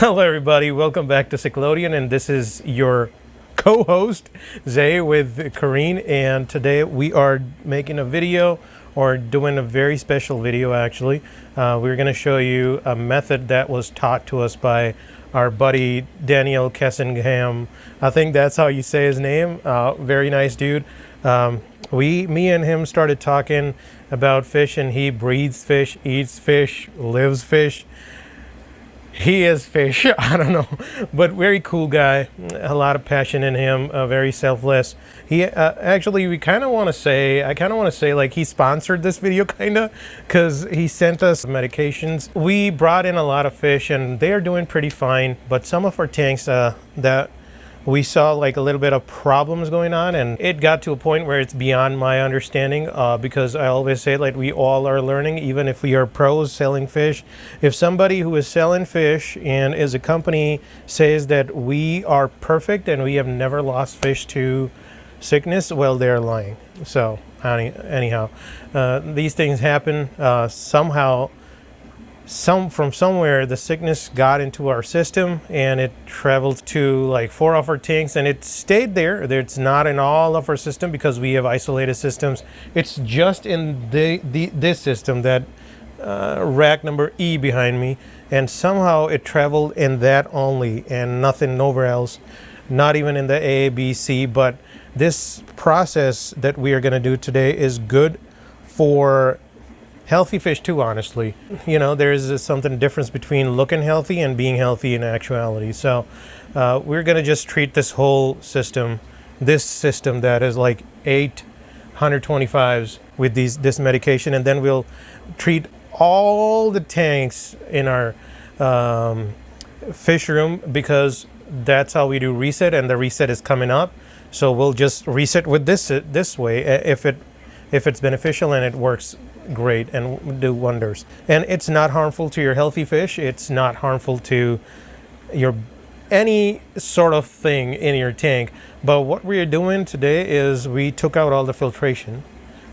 Hello everybody, welcome back to Cichlodian, and this is your co-host Zay with Kareen, and today we are making a video, or doing a very special video actually. We're going to show you a method that was taught to us by our buddy Daniel Kessingham. I think that's how you say his name. Very nice dude. Me and him started talking about fish, and he breathes fish, eats fish, lives fish. He is fish. I don't know, but very cool guy. A lot of passion in him. Very selfless. He actually, I kind of want to say like he sponsored this video, because he sent us medications. We brought in a lot of fish, and they are doing pretty fine. But some of our tanks that we saw like a little bit of problems going on, and it got to a point where it's beyond my understanding, because I always say, like, we all are learning, even if we are pros selling fish. If somebody who is selling fish and is a company says that we are perfect and we have never lost fish to sickness, well, they're lying. So anyhow, these things happen. Somehow from somewhere the sickness got into our system, and it traveled to like 4 of our tanks, and it stayed there. It's not in all of our system because we have isolated systems. It's just in this system, that rack number E behind me, and somehow it traveled in that only, and nothing nowhere else, not even in the A, B, C. But this process that we are going to do today is good for healthy fish too, honestly. You know, there's something difference between looking healthy and being healthy in actuality. So we're going to just treat this whole system, this system that is like 8 125s with this medication, and then we'll treat all the tanks in our fish room, because that's how we do reset, and the reset is coming up. So we'll just reset with this way if it's beneficial and it works great and do wonders. And it's not harmful to your healthy fish. It's not harmful to your any sort of thing in your tank. But what we are doing today is we took out all the filtration,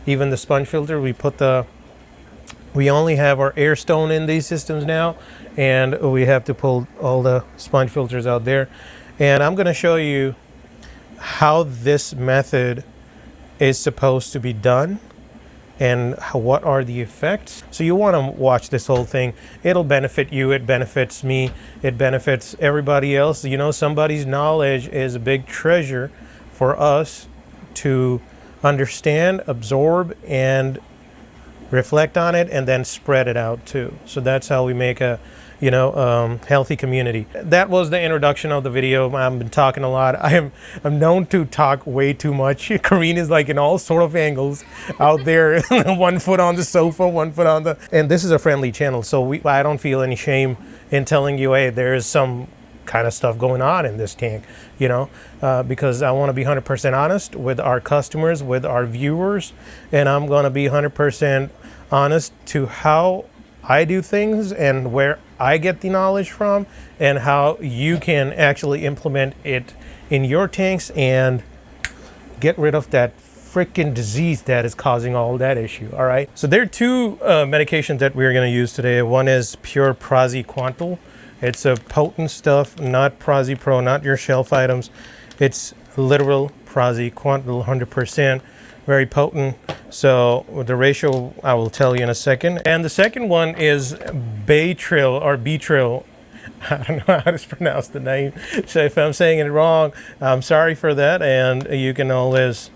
even the sponge filter. We only have our air stone in these systems now, and we have to pull all the sponge filters out there. And I'm going to show you how this method is supposed to be done, and what are the effects. So you want to watch this whole thing. It'll benefit you, it benefits me, it benefits everybody else. You know, somebody's knowledge is a big treasure for us to understand, absorb, and reflect on it, and then spread it out too. So that's how we make a healthy community. That was the introduction of the video. I've been talking a lot. I'm known to talk way too much. Kareen is like in all sort of angles out there. 1 foot on the sofa, 1 foot on the... And this is a friendly channel, so I don't feel any shame in telling you, hey, there's some kind of stuff going on in this tank, because I want to be 100% honest with our customers, with our viewers, and I'm going to be 100% honest to how I do things and where I get the knowledge from, and how you can actually implement it in your tanks and get rid of that freaking disease that is causing all that issue. All right, so there are 2 medications that we're going to use today. One is pure Praziquantel. It's a potent stuff, not Prazipro, not your shelf items. It's literal Praziquantel, 100%. Very potent. So the ratio I will tell you in a second. And the second one is Baytril, or Betril. I don't know how to pronounce the name. So if I'm saying it wrong, I'm sorry for that. And you can always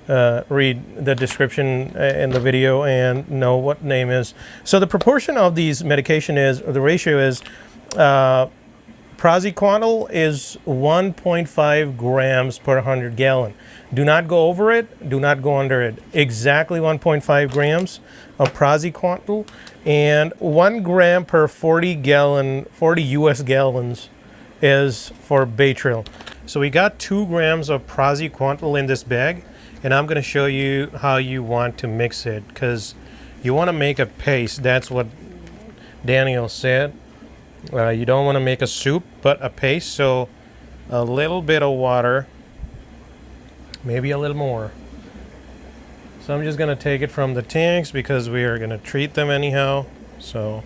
read the description in the video and know what name is. So the proportion of these medication is, or the ratio is, Praziquantel is 1.5 grams per 100 gallon. Do not go over it. Do not go under it. Exactly 1.5 grams of Praziquantel, and 1 gram per 40 US gallons is for Bacterial. So we got 2 grams of Praziquantel in this bag, and I'm going to show you how you want to mix it, because you want to make a paste. That's what Daniel said. You don't want to make a soup, but a paste. So a little bit of water, maybe a little more. So I'm just going to take it from the tanks because we are going to treat them anyhow. So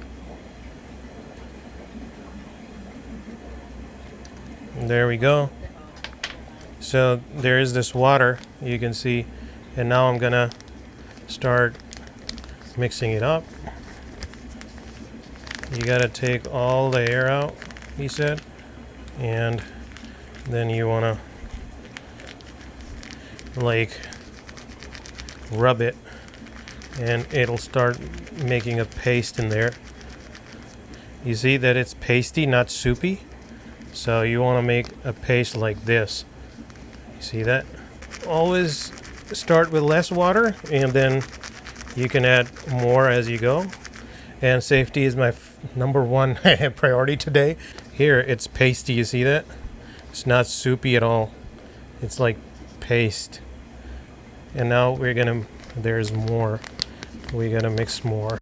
There we go. So there is this water, you can see, and now I'm gonna start mixing it up. You gotta take all the air out, he said, and then you wanna like rub it, and it'll start making a paste in there. You see that it's pasty, not soupy, so you want to make a paste like this. You see that? Always start with less water, and then you can add more as you go. And safety is my number one priority today. Here, it's pasty, you see that? It's not soupy at all. It's like paste. And now we're gonna, there's more. We're gonna mix more.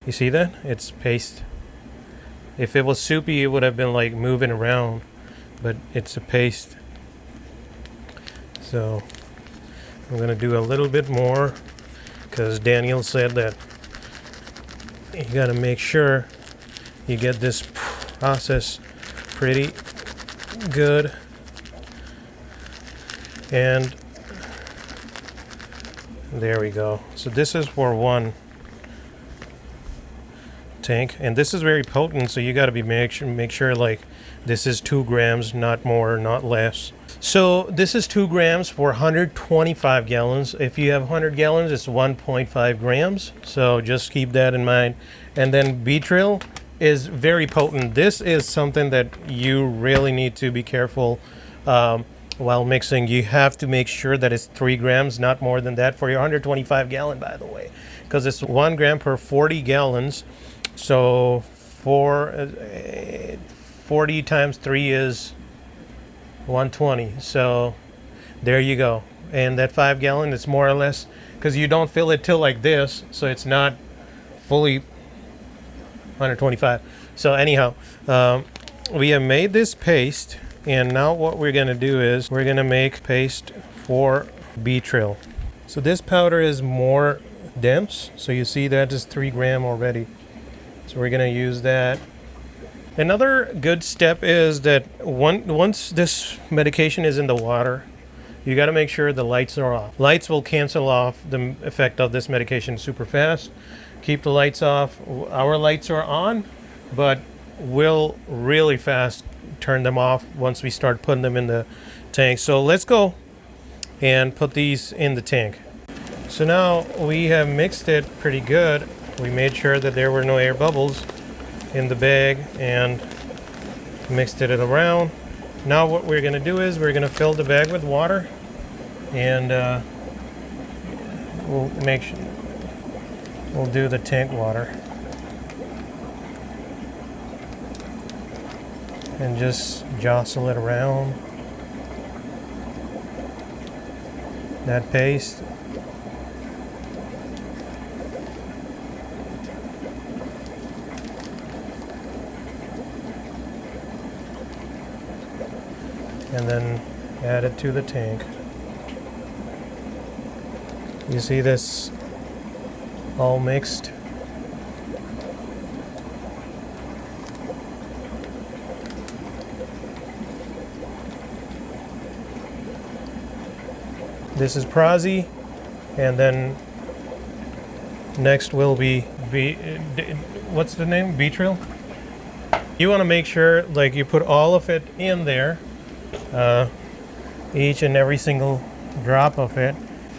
You see that? It's paste. If it was soupy, it would have been like moving around, but it's a paste. So I'm gonna do a little bit more because Daniel said that you gotta make sure you get this process pretty good. And there we go. So this is for one tank, and this is very potent, so you got to be make sure like this is 2 grams, not more, not less. So this is 2 grams for 125 gallons. If you have 100 gallons, it's 1.5 grams, so just keep that in mind. And then Baytril is very potent. This is something that you really need to be careful while mixing. You have to make sure that it's 3 grams, not more than that, for your 125 gallon, by the way, because it's 1 gram per 40 gallons. So 40 times 3 is 120. So there you go. And that 5 gallon is more or less, because you don't fill it till like this, so it's not fully 125. So anyhow, we have made this paste, and now what we're going to do is we're going to make paste for Baytril. So this powder is more dense, so you see that is 3 gram already. So we're going to use that. Another good step is that once this medication is in the water, you got to make sure the lights are off. Lights will cancel off the effect of this medication super fast. Keep the lights off. Our lights are on, but we'll really fast turn them off once we start putting them in the tank. So let's go and put these in the tank. So now we have mixed it pretty good. We made sure that there were no air bubbles in the bag and mixed it around. Now what we're going to do is we're going to fill the bag with water, and we'll do the tank water and just jostle it around that paste. And then add it to the tank. You see this all mixed? This is Prazi, and then next will be what's the name? Baytril. You want to make sure like you put all of it in there. Each and every single drop of it.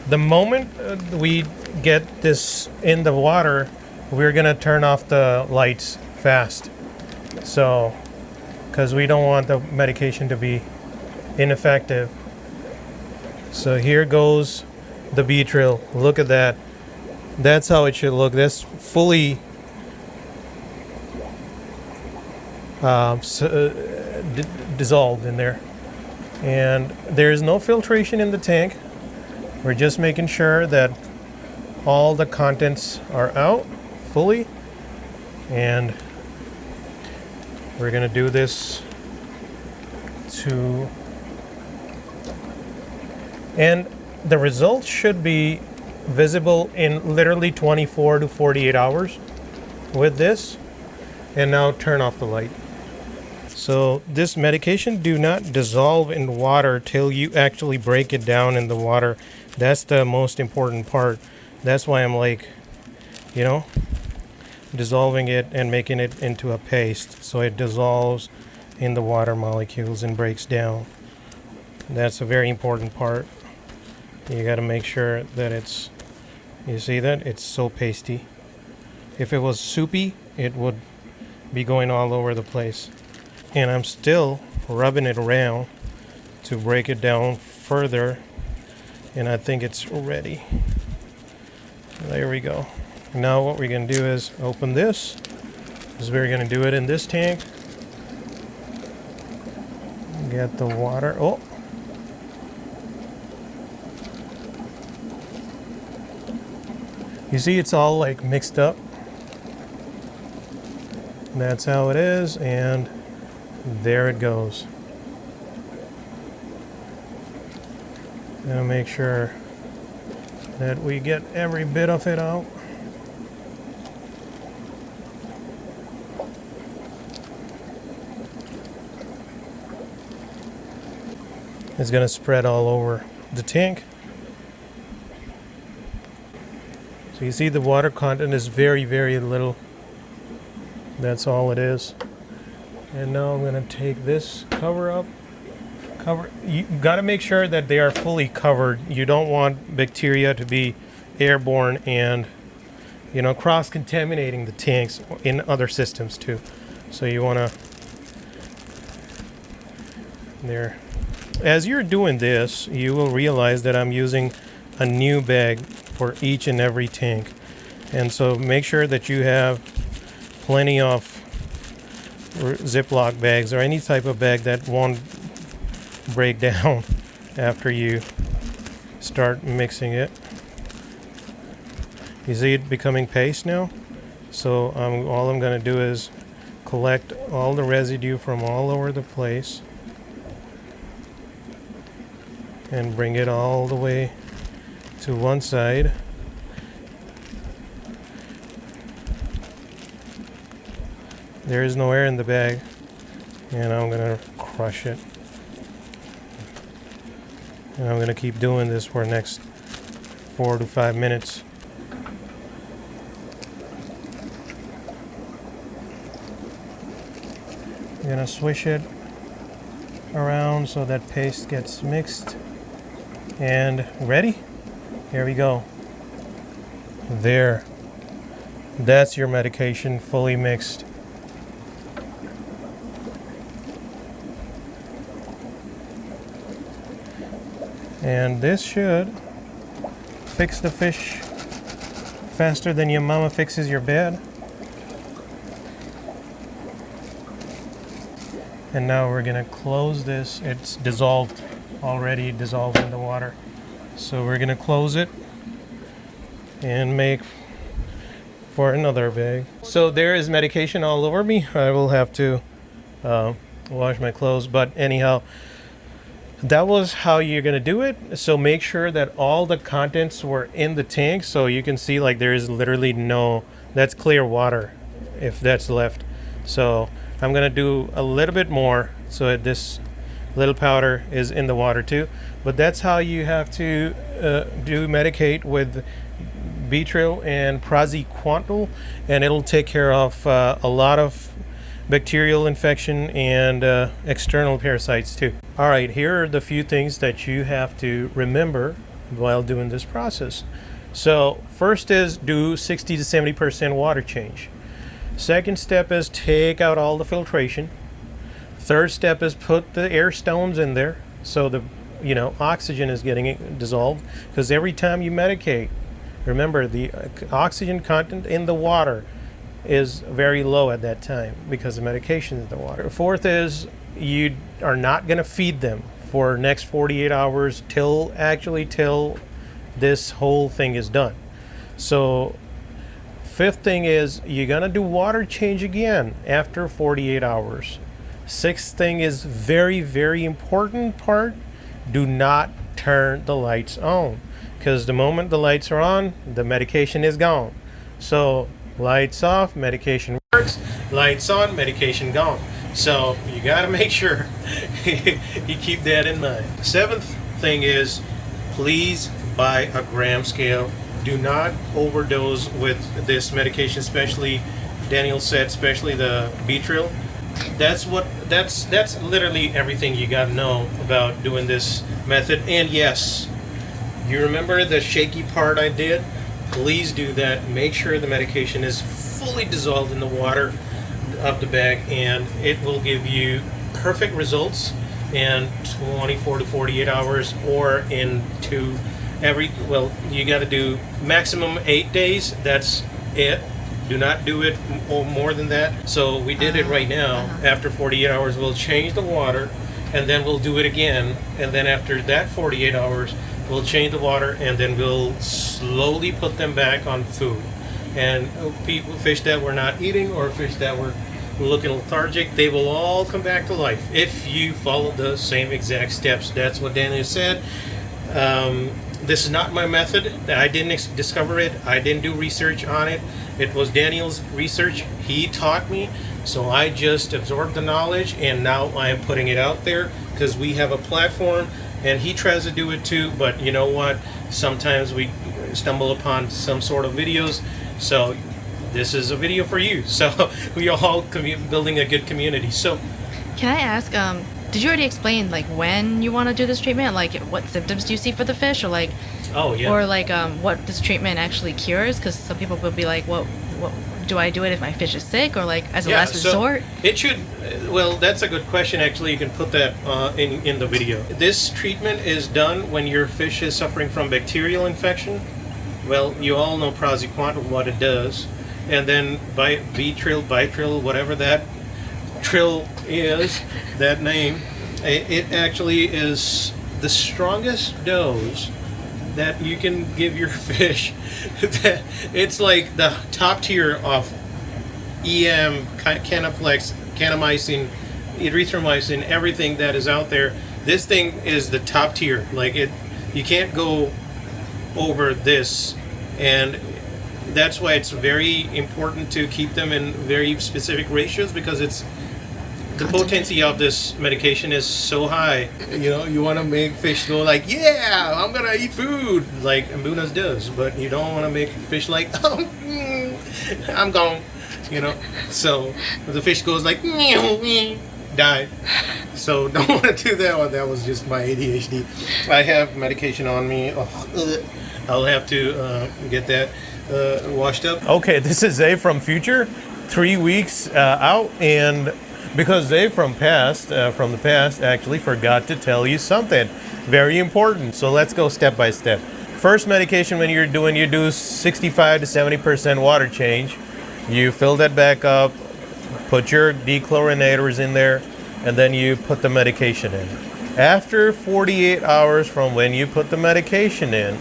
The moment we get this in the water, we're gonna turn off the lights fast. So, because we don't want the medication to be ineffective. So here goes the Baytril. Look at that. That's how it should look. That's fully dissolved in there. And there's no filtration in the tank. We're just making sure that all the contents are out fully. And we're going to do this to... And the results should be visible in literally 24 to 48 hours with this. And now turn off the light. So this medication do not dissolve in water till you actually break it down in the water. That's the most important part. That's why I'm like, dissolving it and making it into a paste so it dissolves in the water molecules and breaks down. That's a very important part. You got to make sure that you see that? It's so pasty. If it was soupy, it would be going all over the place. And I'm still rubbing it around to break it down further. And I think it's ready. There we go. Now what we're going to do is open this. Because we're going to do it in this tank. Get the water. Oh! You see it's all like mixed up. That's how it is, and there it goes. Now make sure that we get every bit of it out. It's going to spread all over the tank. So you see the water content is very, very little. That's all it is. And now I'm going to take this cover up. You got to make sure that they are fully covered. You don't want bacteria to be airborne and cross-contaminating the tanks in other systems too. So you want to there. As you're doing this, you will realize that I'm using a new bag for each and every tank. And so make sure that you have plenty of Ziploc bags or any type of bag that won't break down after you start mixing it. You see it becoming paste now? So all I'm going to do is collect all the residue from all over the place and bring it all the way to one side. There is no air in the bag, and I'm going to crush it. And I'm going to keep doing this for the next 4 to 5 minutes. I'm going to swish it around so that paste gets mixed. And ready? Here we go. There. That's your medication fully mixed. And this should fix the fish faster than your mama fixes your bed. And now we're going to close this. It's dissolved, already dissolved in the water. So we're going to close it and make for another bag. So there is medication all over me. I will have to wash my clothes. But anyhow, that was how you're going to do it. So make sure that all the contents were in the tank. So you can see like there is literally that's clear water if that's left. So I'm going to do a little bit more so this little powder is in the water too. But that's how you have to medicate with Baytril and Praziquantel, and it'll take care of a lot of bacterial infection and external parasites too. All right, here are the few things that you have to remember while doing this process. So first is do 60 to 70% water change. Second step is take out all the filtration. Third step is put the air stones in there so the oxygen is getting dissolved, because every time you medicate, remember the oxygen content in the water is very low at that time because the medication is in the water. Fourth is you are not going to feed them for next 48 hours till this whole thing is done. So fifth thing is you're going to do water change again after 48 hours. Sixth thing is very, very important part. Do not turn the lights on, because the moment the lights are on, the medication is gone. So lights off, medication works. Lights on, medication gone. So you got to make sure you keep that in mind. Seventh thing is, please buy a gram scale. Do not overdose with this medication, especially Daniel said, especially the Baytril. That's literally everything you got to know about doing this method. And yes, you remember the shaky part I did? Please do that. Make sure the medication is fully dissolved in the water of the bag, and it will give you perfect results in 24 to 48 hours, or into you got to do maximum 8 days. That's it. Do not do it more than that. So we did it right now. After 48 hours, we'll change the water, and then we'll do it again. And then after that 48 hours, we'll change the water, and then we'll slowly put them back on food. And fish that we're not eating, or fish that were looking lethargic, they will all come back to life if you follow the same exact steps. That's what Daniel said. This is not my method. I didn't discover it. I didn't do research on it. It was Daniel's research. He taught me, so I just absorbed the knowledge, and now I am putting it out there because we have a platform, and he tries to do it too. But you know what? Sometimes we stumble upon some sort of videos. So this is a video for you. So we are all building a good community. So can I ask, did you already explain like when you want to do this treatment? Like what symptoms do you see for the fish, or like, or like what this treatment actually cures? Because some people will be like, what do I do it if my fish is sick, or like as a last resort? It should. Well, that's a good question. Actually, you can put that in the video. This treatment is done when your fish is suffering from bacterial infection. Well, you all know Praziquantel, what it does, and then Baytril, whatever that trill is, that name, it actually is the strongest dose that you can give your fish. It's like the top tier of EM, Canaplex, Kanamycin, erythromycin, everything that is out there. This thing is the top tier. Like you can't go over this, and that's why it's very important to keep them in very specific ratios, because the potency of this medication is so high. You know, you want to make fish go like, yeah, I'm gonna eat food, like Mbunas does, but you don't want to make fish like, oh, I'm gone, you know. So the fish goes like, die. So don't want to do that one. That was just my ADHD. I have medication on me. I'll have to get that washed up. Okay, this is Zay from Future, 3 weeks out, and because Zay from the past actually forgot to tell you something very important. So let's go step by step. First medication, when you do 65 to 70% water change. You fill that back up, put your dechlorinators in there, and then you put the medication in. After 48 hours from when you put the medication in,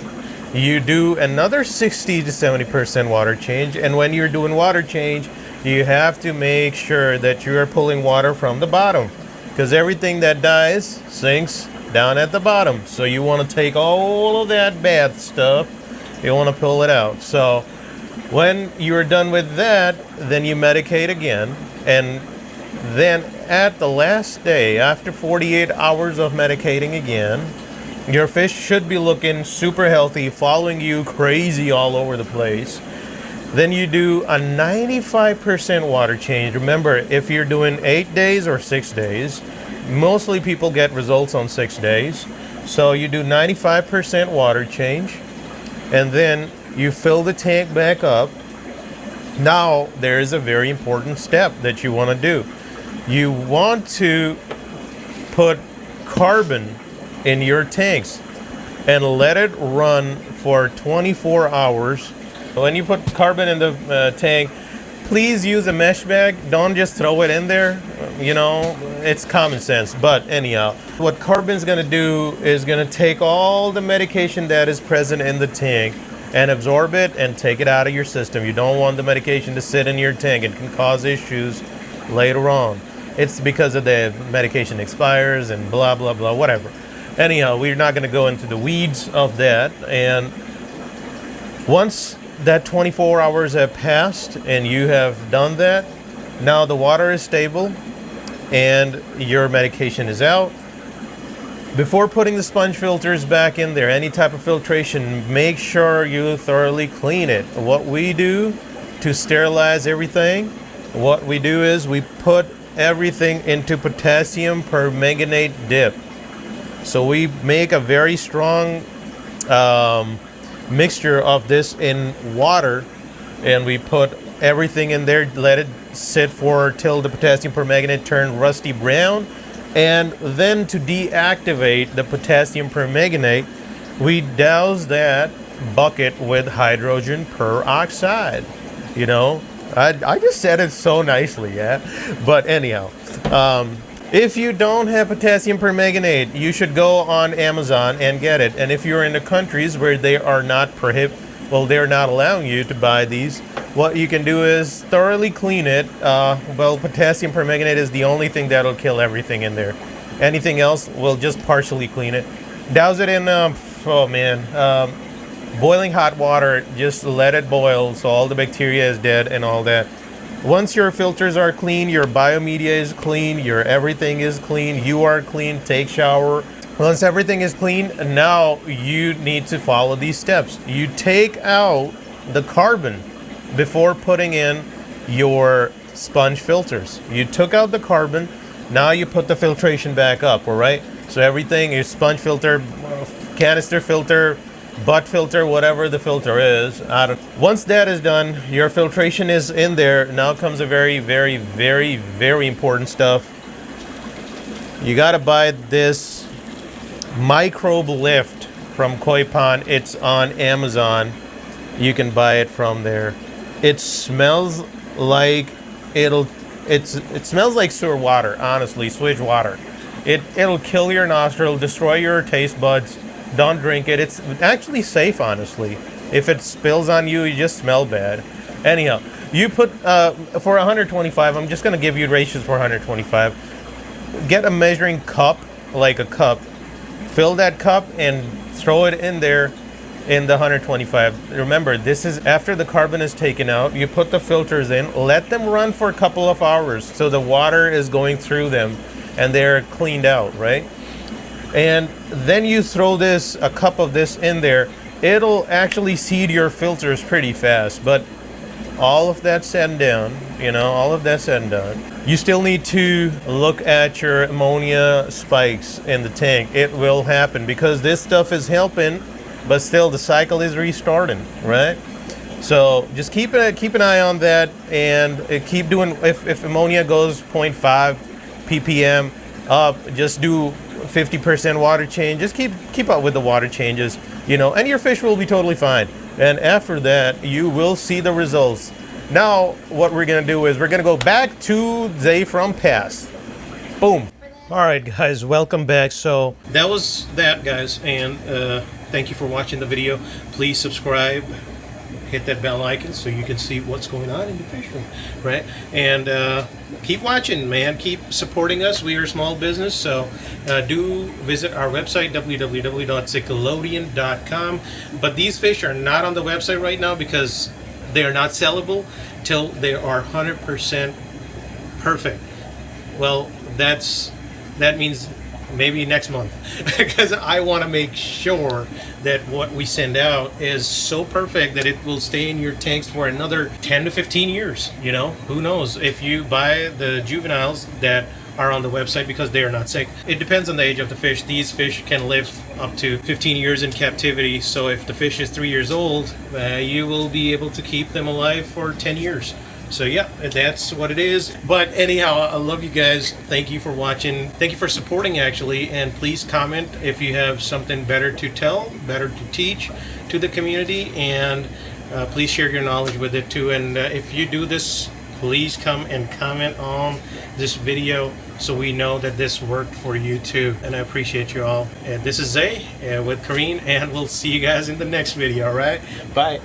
you do another 60 to 70% water change. And when you're doing water change, you have to make sure that you are pulling water from the bottom, because everything that dies sinks down at the bottom. So you want to take all of that bad stuff, you want to pull it out. So when you're done with that, then you medicate again, and then at the last day, after 48 hours of medicating again, your fish should be looking super healthy, following you crazy all over the place. Then you do a 95% water change. Remember, if you're doing 8 days or 6 days, mostly people get results on 6 days. So you do 95% water change, and then you fill the tank back up. Now, there is a very important step that you want to do. You want to put carbon in your tanks and let it run for 24 hours. When you put carbon in the tank, please use a mesh bag. Don't just throw it in there. You know, it's common sense. But anyhow, what carbon's going to do is going to take all the medication that is present in the tank and absorb it and take it out of your system. You don't want the medication to sit in your tank. It can cause issues later on. It's because of the medication expires and blah, blah, blah, whatever. anyhow, we're not going to go into the weeds of that. And once that 24 hours have passed and you have done that, now the water is stable and your medication is out. Before putting the sponge filters back in there, any type of filtration, make sure you thoroughly clean it. What we do to sterilize everything, what we do is we put everything into potassium permanganate dip. So we make a very strong mixture of this in water, and we put everything in there, let it sit for till the potassium permanganate turn rusty brown. And then to deactivate the potassium permanganate, we douse that bucket with hydrogen peroxide. You know, I just said it so nicely, yeah? But anyhow, if you don't have potassium permanganate, you should go on Amazon and get it. And if you're in the countries where they are not they're not allowing you to buy these, what you can do is thoroughly clean it. Potassium permanganate is the only thing that'll kill everything in there. Anything else will just partially clean it. Douse it in, boiling hot water. Just let it boil so all the bacteria is dead and all that. Once your filters are clean, your biomedia is clean, your everything is clean, you are clean, take shower. Once everything is clean, now you need to follow these steps. You take out the carbon before putting in your sponge filters. You took out the carbon, now you put the filtration back up, all right? So everything, your sponge filter, canister filter, butt filter, whatever the filter is. Once that is done, your filtration is in there. Now comes a very, very, very, very important stuff. You gotta buy this microbe lift from Koi Pond. It's on Amazon. You can buy it from there. It smells like it smells like sewer water, honestly, sewage water. It'll kill your nostril, destroy your taste buds. Don't drink it. It's actually safe, honestly. If it spills on you, you just smell bad. Anyhow, you put for 125. I'm just gonna give you ratios for 125. Get a measuring cup, like a cup. Fill that cup and throw it in there in the 125. Remember, this is after the carbon is taken out. You put the filters in, let them run for a couple of hours so the water is going through them and they're cleaned out, right? And then you throw a cup of this in there. It'll actually seed your filters pretty fast. But all of that said and done, you still need to look at your ammonia spikes in the tank. It will happen because this stuff is helping, but still the cycle is restarting, right? So just keep an eye on that, and keep doing. If ammonia goes 0.5 ppm up, just do 50% water change. Just keep up with the water changes, and your fish will be totally fine. And after that, you will see the results. Now, what we're gonna do is we're gonna go back to day from past. Boom. All right, guys, welcome back. So that was that, guys, and thank you for watching the video. Please subscribe, hit that bell icon so you can see what's going on in the fish room, right? And keep watching, man. Keep supporting us. We are a small business, so do visit our website, www.cichlodian.com. But these fish are not on the website right now because they are not sellable till they are 100% perfect. Well, that means maybe next month, because I want to make sure that what we send out is so perfect that it will stay in your tanks for another 10 to 15 years. Who knows if you buy the juveniles that are on the website because they are not sick. It depends on the age of the fish. These fish can live up to 15 years in captivity. So if the fish is 3 years old, you will be able to keep them alive for 10 years. So yeah, that's what it is. But anyhow, I love you guys. Thank you for watching. Thank you for supporting, actually. And please comment if you have something better to tell, better to teach to the community. And please share your knowledge with it too. And if you do this, please come and comment on this video so we know that this worked for you too. And I appreciate you all. And this is Zay with Kareen, and we'll see you guys in the next video, all right? Bye.